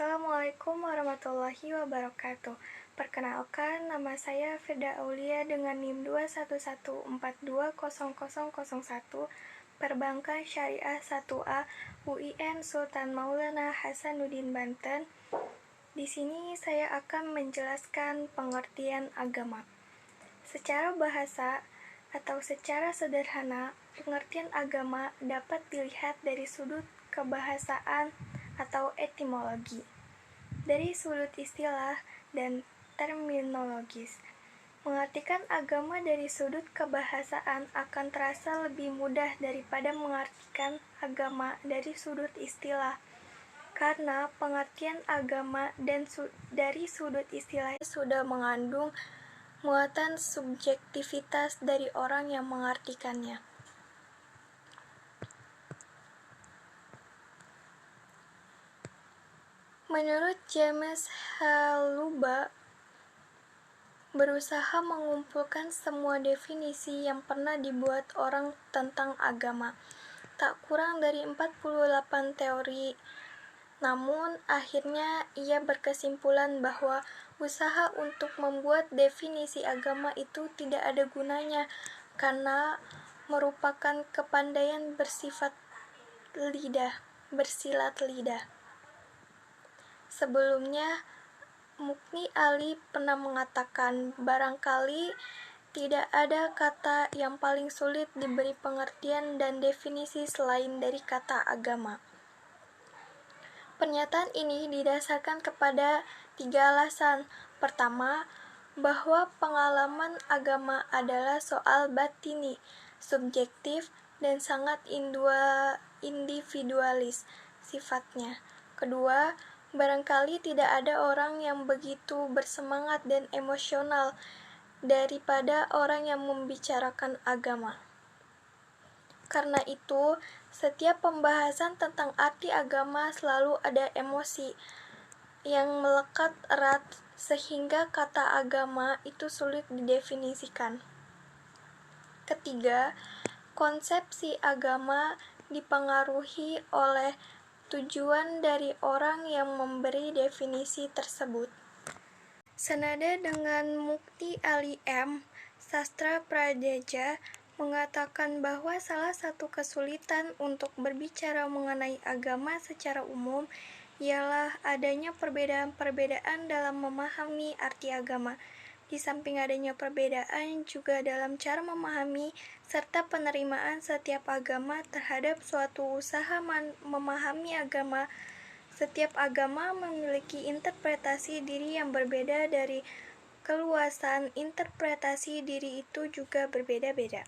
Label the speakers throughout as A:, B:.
A: Assalamualaikum warahmatullahi wabarakatuh. Perkenalkan, nama saya Firda Aulia dengan NIM 211420001, Perbankan Syariah 1A, UIN Sultan Maulana Hasanuddin Banten. Di sini saya akan menjelaskan pengertian agama. Secara bahasa atau secara sederhana, pengertian agama dapat dilihat dari sudut kebahasaan atau etimologi. Dari sudut istilah dan terminologis, mengartikan agama dari sudut kebahasaan akan terasa lebih mudah daripada mengartikan agama dari sudut istilah, karena pengertian agama dan dari sudut istilah sudah mengandung muatan subjektivitas dari orang yang mengartikannya. Menurut James Haluba, berusaha mengumpulkan semua definisi yang pernah dibuat orang tentang agama, tak kurang dari 48 teori. Namun, akhirnya ia berkesimpulan bahwa usaha untuk membuat definisi agama itu tidak ada gunanya, karena merupakan kepandaian bersilat lidah. Sebelumnya, Mughni Ali pernah mengatakan, barangkali tidak ada kata yang paling sulit diberi pengertian dan definisi selain dari kata agama. Pernyataan ini didasarkan kepada 3 alasan. Pertama, bahwa pengalaman agama adalah soal batini, subjektif, dan sangat individualis sifatnya. Kedua, barangkali tidak ada orang yang begitu bersemangat dan emosional daripada orang yang membicarakan agama. Karena itu, setiap pembahasan tentang arti agama selalu ada emosi yang melekat erat sehingga kata agama itu sulit didefinisikan. Ketiga, konsepsi agama dipengaruhi oleh tujuan dari orang yang memberi definisi tersebut. Senada dengan Mughni Ali M., Sastra Prajaja mengatakan bahwa salah satu kesulitan untuk berbicara mengenai agama secara umum ialah adanya perbedaan-perbedaan dalam memahami arti agama. Di samping adanya perbedaan juga dalam cara memahami serta penerimaan setiap agama terhadap suatu usaha memahami agama. Setiap agama memiliki interpretasi diri yang berbeda, dari keluasan interpretasi diri itu juga berbeda-beda.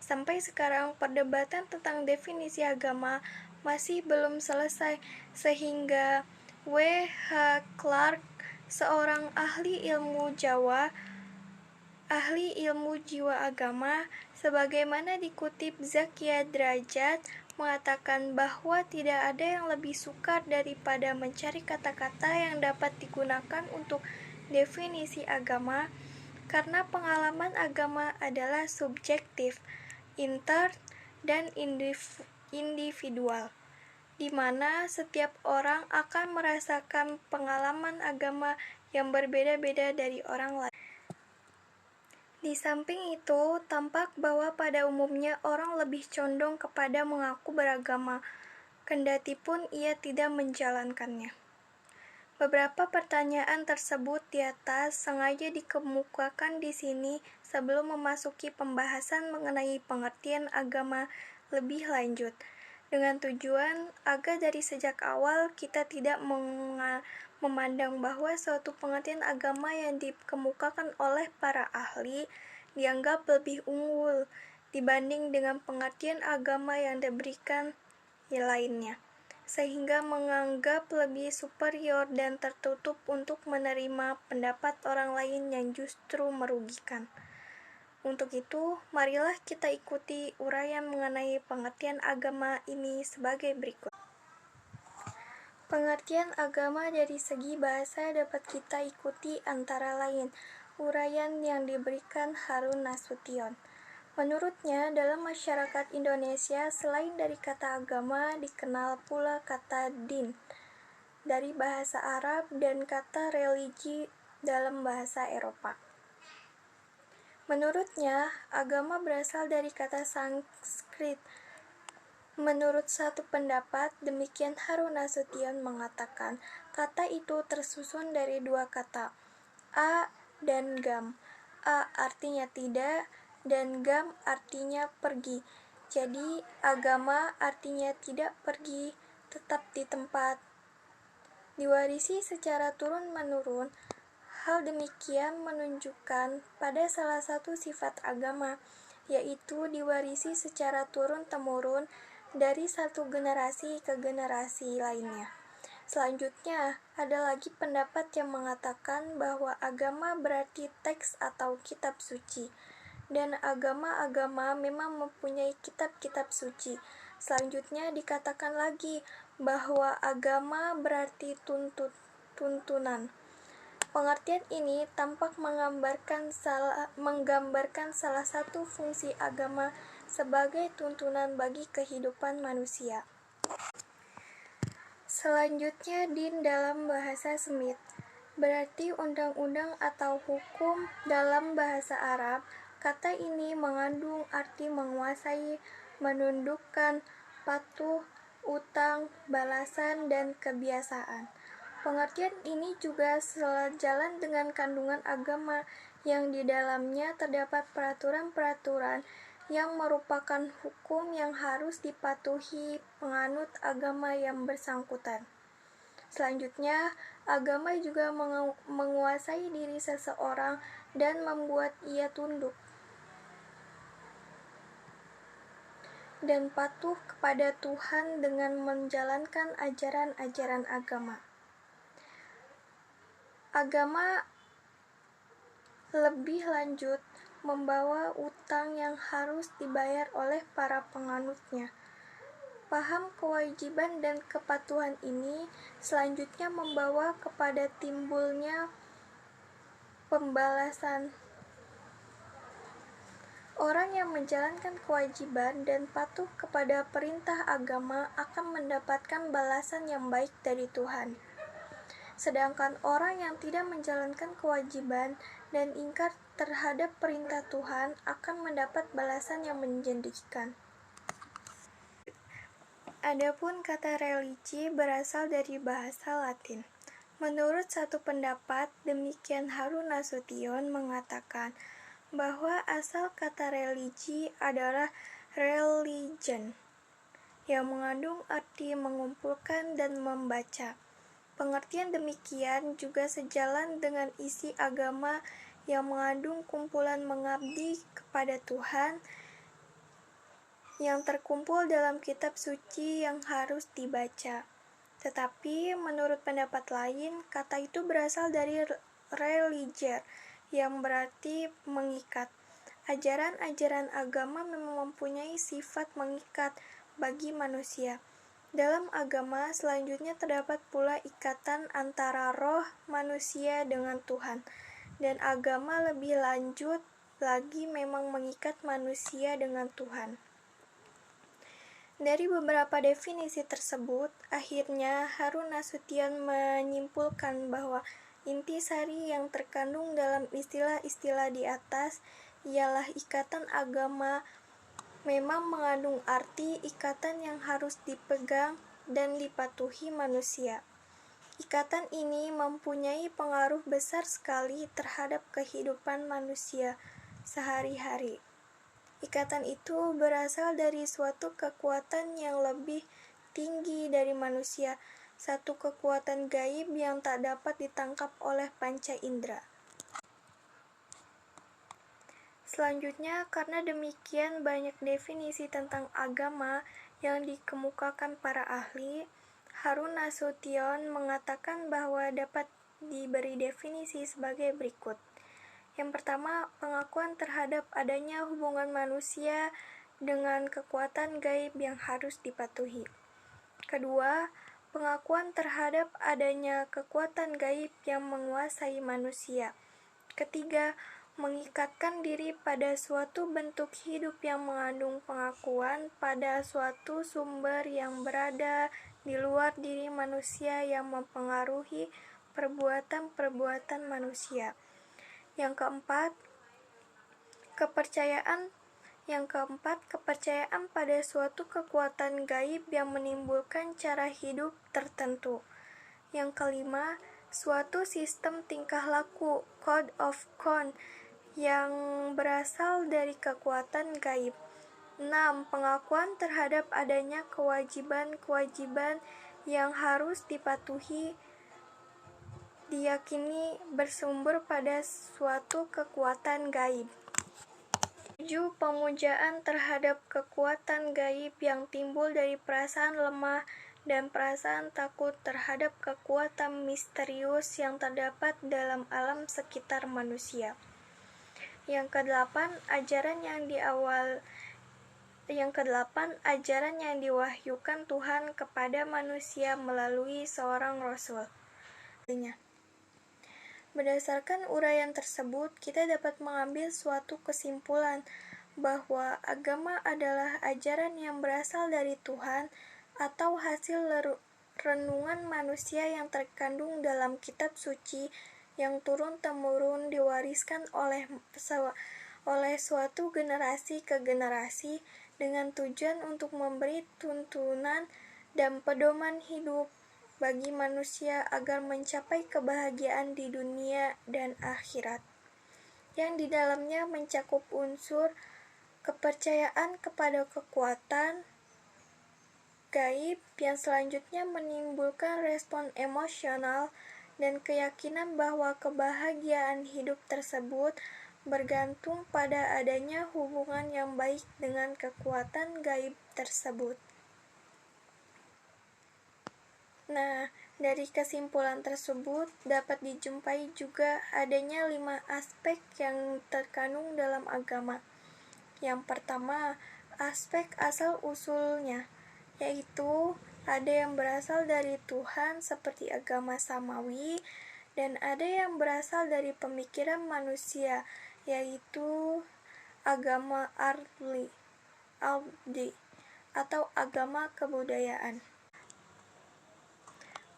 A: Sampai sekarang perdebatan tentang definisi agama masih belum selesai, sehingga W.H. Clarke, seorang ahli ilmu jiwa agama, sebagaimana dikutip Zakia Drajat, mengatakan bahwa tidak ada yang lebih sukar daripada mencari kata-kata yang dapat digunakan untuk definisi agama, karena pengalaman agama adalah subjektif, intern, dan individual, di mana setiap orang akan merasakan pengalaman agama yang berbeda-beda dari orang lain. Di samping itu, tampak bahwa pada umumnya orang lebih condong kepada mengaku beragama, kendatipun ia tidak menjalankannya. Beberapa pertanyaan tersebut di atas sengaja dikemukakan di sini sebelum memasuki pembahasan mengenai pengertian agama lebih lanjut, dengan tujuan agar dari sejak awal kita tidak memandang bahwa suatu pengertian agama yang dikemukakan oleh para ahli dianggap lebih unggul dibanding dengan pengertian agama yang diberikan lainnya, sehingga menganggap lebih superior dan tertutup untuk menerima pendapat orang lain yang justru merugikan. Untuk itu, marilah kita ikuti uraian mengenai pengertian agama ini sebagai berikut. Pengertian agama dari segi bahasa dapat kita ikuti antara lain uraian yang diberikan Harun Nasution. Menurutnya, dalam masyarakat Indonesia, selain dari kata agama, dikenal pula kata din. dari bahasa Arab dan kata religi dalam bahasa Eropa. Menurutnya, agama berasal dari kata Sanskrit. Menurut satu pendapat, demikian Harun Nasution mengatakan, kata itu tersusun dari dua kata, a dan gam. A artinya tidak, dan gam artinya pergi. Jadi, agama artinya tidak pergi, tetap di tempat. Diwarisi secara turun-menurun. Hal demikian menunjukkan pada salah satu sifat agama, yaitu diwarisi secara turun-temurun dari satu generasi ke generasi lainnya. Selanjutnya, ada lagi pendapat yang mengatakan bahwa agama berarti teks atau kitab suci, dan agama-agama memang mempunyai kitab-kitab suci. Selanjutnya dikatakan lagi bahwa agama berarti tuntunan. Pengertian ini tampak menggambarkan salah satu fungsi agama sebagai tuntunan bagi kehidupan manusia. Selanjutnya, din dalam bahasa Semit berarti undang-undang atau hukum dalam bahasa Arab. Kata ini mengandung arti menguasai, menundukkan, patuh, utang, balasan, dan kebiasaan. Pengertian ini juga sejalan dengan kandungan agama yang di dalamnya terdapat peraturan-peraturan yang merupakan hukum yang harus dipatuhi penganut agama yang bersangkutan. Selanjutnya, agama juga menguasai diri seseorang dan membuat ia tunduk dan patuh kepada Tuhan dengan menjalankan ajaran-ajaran agama. Agama lebih lanjut membawa utang yang harus dibayar oleh para penganutnya. Paham kewajiban dan kepatuhan ini selanjutnya membawa kepada timbulnya pembalasan. Orang yang menjalankan kewajiban dan patuh kepada perintah agama akan mendapatkan balasan yang baik dari Tuhan. Sedangkan orang yang tidak menjalankan kewajiban dan ingkar terhadap perintah Tuhan akan mendapat balasan yang menyedihkan. Adapun kata religi berasal dari bahasa Latin. Menurut satu pendapat, demikian Harun Nasution mengatakan bahwa asal kata religi adalah religion, yang mengandung arti mengumpulkan dan membaca. Pengertian demikian juga sejalan dengan isi agama yang mengandung kumpulan mengabdi kepada Tuhan yang terkumpul dalam kitab suci yang harus dibaca. Tetapi menurut pendapat lain, kata itu berasal dari religier, yang berarti mengikat. Ajaran-ajaran agama memang mempunyai sifat mengikat bagi manusia. Dalam agama selanjutnya terdapat pula ikatan antara roh manusia dengan Tuhan, dan agama lebih lanjut lagi memang mengikat manusia dengan Tuhan. Dari beberapa definisi tersebut, akhirnya Harun Nasution menyimpulkan bahwa intisari yang terkandung dalam istilah-istilah di atas ialah ikatan agama memang mengandung arti ikatan yang harus dipegang dan dipatuhi manusia. Ikatan ini mempunyai pengaruh besar sekali terhadap kehidupan manusia sehari-hari. Ikatan itu berasal dari suatu kekuatan yang lebih tinggi dari manusia, satu kekuatan gaib yang tak dapat ditangkap oleh panca indera. Selanjutnya, karena demikian banyak definisi tentang agama yang dikemukakan para ahli, Harun Nasution mengatakan bahwa dapat diberi definisi sebagai berikut. Yang pertama, pengakuan terhadap adanya hubungan manusia dengan kekuatan gaib yang harus dipatuhi. Kedua, pengakuan terhadap adanya kekuatan gaib yang menguasai manusia. Ketiga, mengikatkan diri pada suatu bentuk hidup yang mengandung pengakuan pada suatu sumber yang berada di luar diri manusia yang mempengaruhi perbuatan-perbuatan manusia. Yang keempat, kepercayaan pada suatu kekuatan gaib yang menimbulkan cara hidup tertentu. Yang kelima, suatu sistem tingkah laku, code of conduct, yang berasal dari kekuatan gaib. 6. Pengakuan terhadap adanya kewajiban-kewajiban yang harus dipatuhi diyakini bersumber pada suatu kekuatan gaib. 7. Pemujaan terhadap kekuatan gaib yang timbul dari perasaan lemah dan perasaan takut terhadap kekuatan misterius yang terdapat dalam alam sekitar manusia. Yang kedelapan, ajaran yang diwahyukan Tuhan kepada manusia melalui seorang rasul. Berdasarkan uraian tersebut, kita dapat mengambil suatu kesimpulan bahwa agama adalah ajaran yang berasal dari Tuhan atau hasil renungan manusia yang terkandung dalam kitab suci yang turun-temurun diwariskan oleh suatu generasi ke generasi dengan tujuan untuk memberi tuntunan dan pedoman hidup bagi manusia agar mencapai kebahagiaan di dunia dan akhirat, yang di dalamnya mencakup unsur kepercayaan kepada kekuatan gaib yang selanjutnya menimbulkan respon emosional dan keyakinan bahwa kebahagiaan hidup tersebut bergantung pada adanya hubungan yang baik dengan kekuatan gaib tersebut. Nah, dari kesimpulan tersebut dapat dijumpai juga adanya 5 aspek yang terkandung dalam agama. Yang pertama, aspek asal-usulnya, yaitu ada yang berasal dari Tuhan seperti agama samawi, dan ada yang berasal dari pemikiran manusia, yaitu agama ardi atau agama kebudayaan.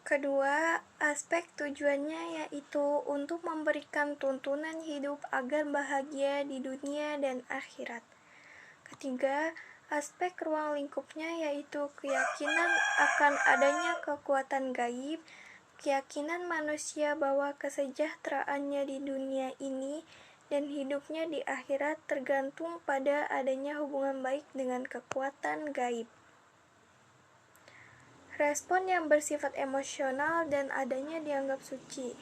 A: Kedua, aspek tujuannya yaitu untuk memberikan tuntunan hidup agar bahagia di dunia dan akhirat. Ketiga, aspek ruang lingkupnya yaitu keyakinan akan adanya kekuatan gaib, keyakinan manusia bahwa kesejahteraannya di dunia ini dan hidupnya di akhirat tergantung pada adanya hubungan baik dengan kekuatan gaib. Respon yang bersifat emosional dan adanya dianggap suci.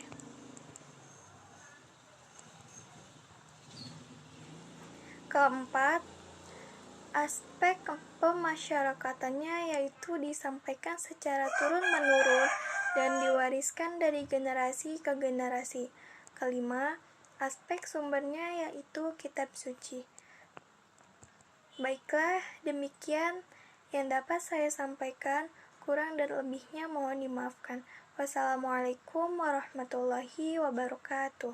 A: Keempat, aspek pemasyarakatannya yaitu disampaikan secara turun-menurun dan diwariskan dari generasi ke generasi. Kelima, aspek sumbernya yaitu kitab suci. Baiklah, demikian yang dapat saya sampaikan. Kurang dan lebihnya mohon dimaafkan. Wassalamualaikum warahmatullahi wabarakatuh.